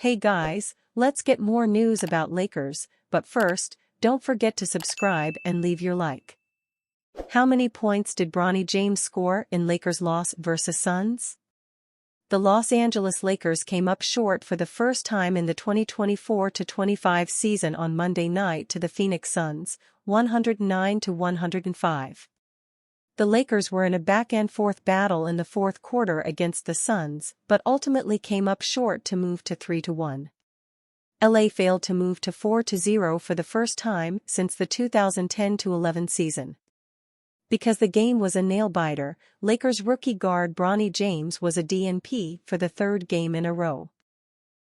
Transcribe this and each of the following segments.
Hey guys, let's get more news about Lakers, but first, don't forget to subscribe and leave your like. How many points did Bronny James score in Lakers' loss versus Suns? The Los Angeles Lakers came up short for the first time in the 2024-25 season on Monday night to the Phoenix Suns, 109-105. The Lakers were in a back-and-forth battle in the fourth quarter against the Suns, but ultimately came up short to move to 3-1. LA failed to move to 4-0 for the first time since the 2010-11 season. Because the game was a nail-biter, Lakers rookie guard Bronny James was a DNP for the third game in a row.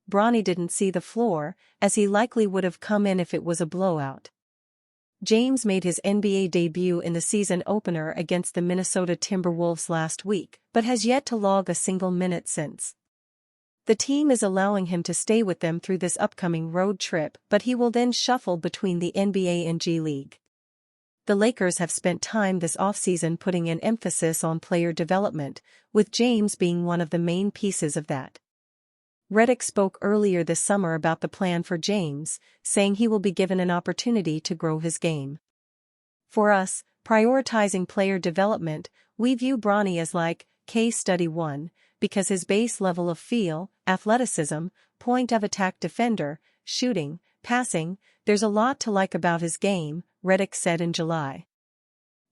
Bronny didn't see the floor, as he likely would have come in if it was a blowout. James made his NBA debut in the season opener against the Minnesota Timberwolves last week, but has yet to log a single minute since. The team is allowing him to stay with them through this upcoming road trip, but he will then shuffle between the NBA and G League. The Lakers have spent time this offseason putting an emphasis on player development, with James being one of the main pieces of that. Redick spoke earlier this summer about the plan for James, saying he will be given an opportunity to grow his game. For us, prioritizing player development, we view Bronny as like case study 1, because his base level of feel, athleticism, point of attack defender, shooting, passing, there's a lot to like about his game, Redick said in July.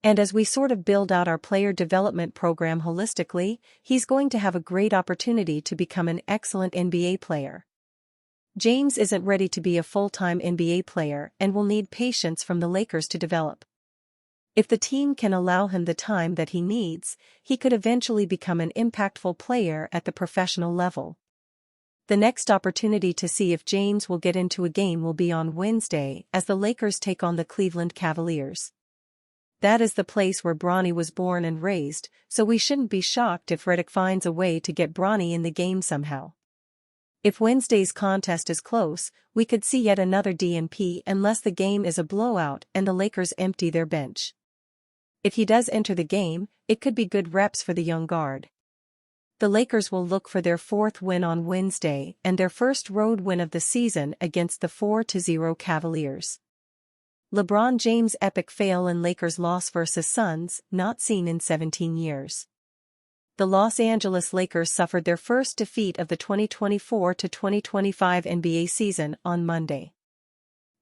And as we sort of build out our player development program holistically, he's going to have a great opportunity to become an excellent NBA player. James isn't ready to be a full-time NBA player and will need patience from the Lakers to develop. If the team can allow him the time that he needs, he could eventually become an impactful player at the professional level. The next opportunity to see if James will get into a game will be on Wednesday as the Lakers take on the Cleveland Cavaliers. That is the place where Bronny was born and raised, so we shouldn't be shocked if Redick finds a way to get Bronny in the game somehow. If Wednesday's contest is close, we could see yet another DNP unless the game is a blowout and the Lakers empty their bench. If he does enter the game, it could be good reps for the young guard. The Lakers will look for their fourth win on Wednesday and their first road win of the season against the 4-0 Cavaliers. LeBron James' epic fail in Lakers' loss versus Suns, not seen in 17 years. The Los Angeles Lakers suffered their first defeat of the 2024-2025 NBA season on Monday.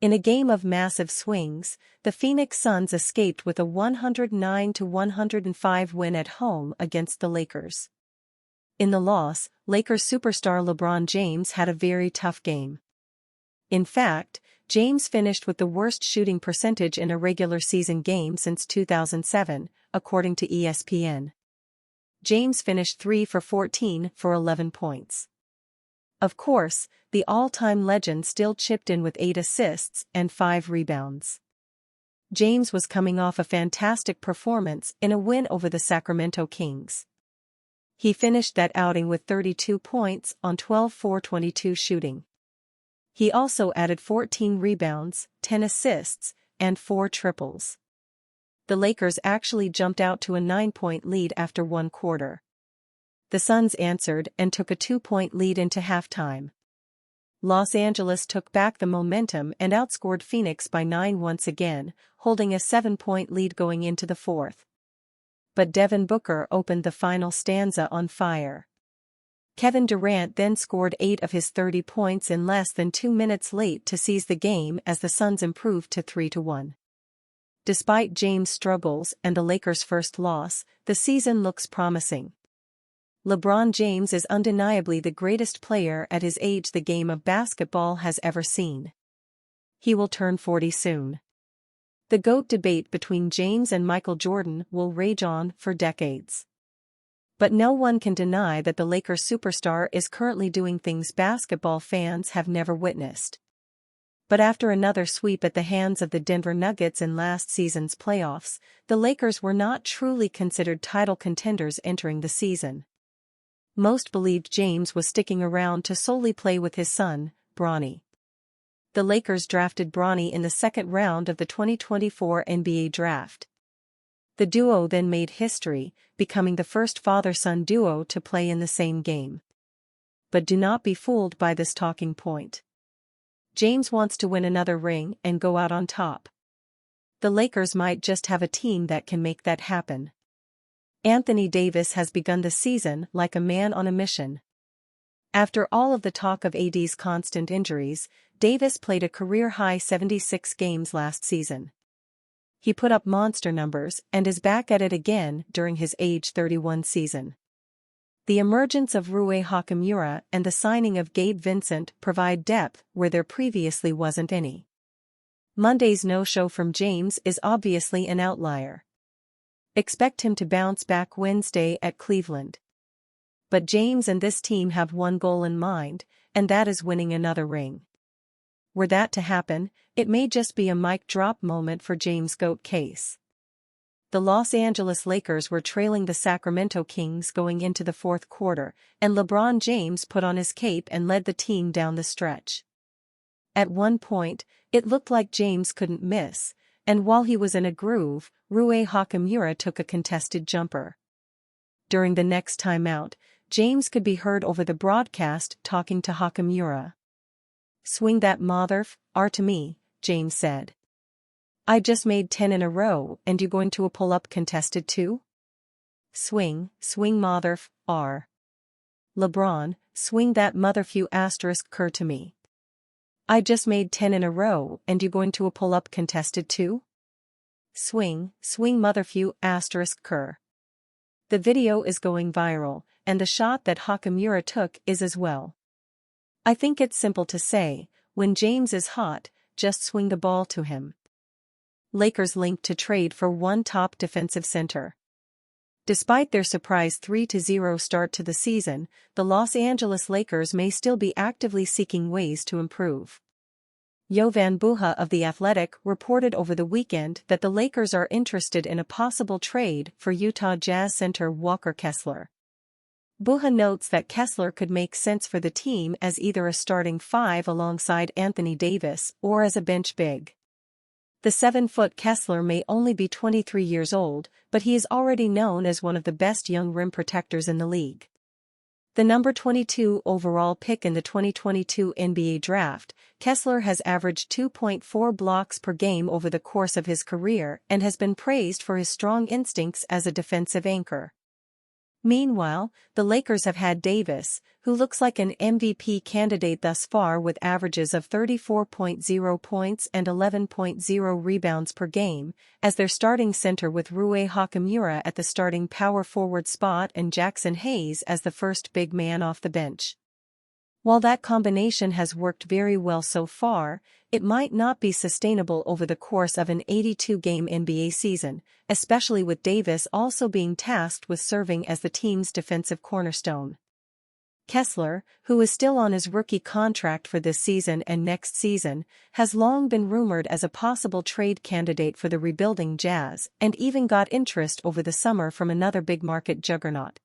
In a game of massive swings, the Phoenix Suns escaped with a 109-105 win at home against the Lakers. In the loss, Lakers superstar LeBron James had a very tough game. In fact, James finished with the worst shooting percentage in a regular season game since 2007, according to ESPN. James finished 3 for 14 for 11 points. Of course, the all-time legend still chipped in with 8 assists and 5 rebounds. James was coming off a fantastic performance in a win over the Sacramento Kings. He finished that outing with 32 points on 12 for 22 shooting. He also added 14 rebounds, 10 assists, and 4 triples. The Lakers actually jumped out to a 9-point lead after one quarter. The Suns answered and took a 2-point lead into halftime. Los Angeles took back the momentum and outscored Phoenix by 9 once again, holding a 7-point lead going into the fourth. But Devin Booker opened the final stanza on fire. Kevin Durant then scored 8 of his 30 points in less than 2 minutes late to seize the game as the Suns improved to 3-1. Despite James' struggles and the Lakers' first loss, the season looks promising. LeBron James is undeniably the greatest player at his age the game of basketball has ever seen. He will turn 40 soon. The GOAT debate between James and Michael Jordan will rage on for decades. But no one can deny that the Lakers superstar is currently doing things basketball fans have never witnessed. But after another sweep at the hands of the Denver Nuggets in last season's playoffs, the Lakers were not truly considered title contenders entering the season. Most believed James was sticking around to solely play with his son, Bronny. The Lakers drafted Bronny in the second round of the 2024 NBA draft. The duo then made history, becoming the first father-son duo to play in the same game. but do not be fooled by this talking point. James wants to win another ring and go out on top. The Lakers might just have a team that can make that happen. Anthony Davis has begun the season like a man on a mission. After all of the talk of AD's constant injuries, Davis played a career-high 76 games last season. He put up monster numbers and is back at it again during his age 31 season. The emergence of Rui Hachimura and the signing of Gabe Vincent provide depth where there previously wasn't any. Monday's no-show from James is obviously an outlier. Expect him to bounce back Wednesday at Cleveland. But James and this team have one goal in mind, and that is winning another ring. Were that to happen, it may just be a mic drop moment for James' GOAT case. The Los Angeles Lakers were trailing the Sacramento Kings going into the fourth quarter, and LeBron James put on his cape and led the team down the stretch. At one point, it looked like James couldn't miss, and while he was in a groove, Rui Hachimura took a contested jumper. During the next timeout, James could be heard over the broadcast talking to Hachimura. "Swing that mother***r to me," James said. "I just made 10 in a row and you going to a pull-up contested too? Swing mother***r. LeBron, swing that mother*****cur to me. I just made 10 in a row and you going to a pull-up contested too? Swing mother*****cur. The video is going viral, and the shot that Hachimura took is as well. I think it's simple to say, when James is hot, just swing the ball to him. Lakers linked to trade for one top defensive center. Despite their surprise 3-0 start to the season, the Los Angeles Lakers may still be actively seeking ways to improve. Jovan Buha of The Athletic reported over the weekend that the Lakers are interested in a possible trade for Utah Jazz center Walker Kessler. Buha notes that Kessler could make sense for the team as either a starting five alongside Anthony Davis or as a bench big. The 7-foot Kessler may only be 23 years old, but he is already known as one of the best young rim protectors in the league. The number 22 overall pick in the 2022 NBA draft, Kessler has averaged 2.4 blocks per game over the course of his career and has been praised for his strong instincts as a defensive anchor. Meanwhile, the Lakers have had Davis, who looks like an MVP candidate thus far with averages of 34.0 points and 11.0 rebounds per game, as their starting center with Rui Hachimura at the starting power forward spot and Jackson Hayes as the first big man off the bench. While that combination has worked very well so far, it might not be sustainable over the course of an 82-game NBA season, especially with Davis also being tasked with serving as the team's defensive cornerstone. Kessler, who is still on his rookie contract for this season and next season, has long been rumored as a possible trade candidate for the rebuilding Jazz and even got interest over the summer from another big-market juggernaut.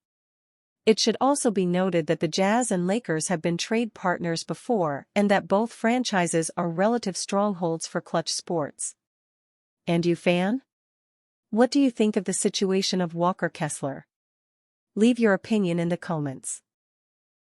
It should also be noted that the Jazz and Lakers have been trade partners before and that both franchises are relative strongholds for clutch sports. And you fan? What do you think of the situation of Walker Kessler? Leave your opinion in the comments.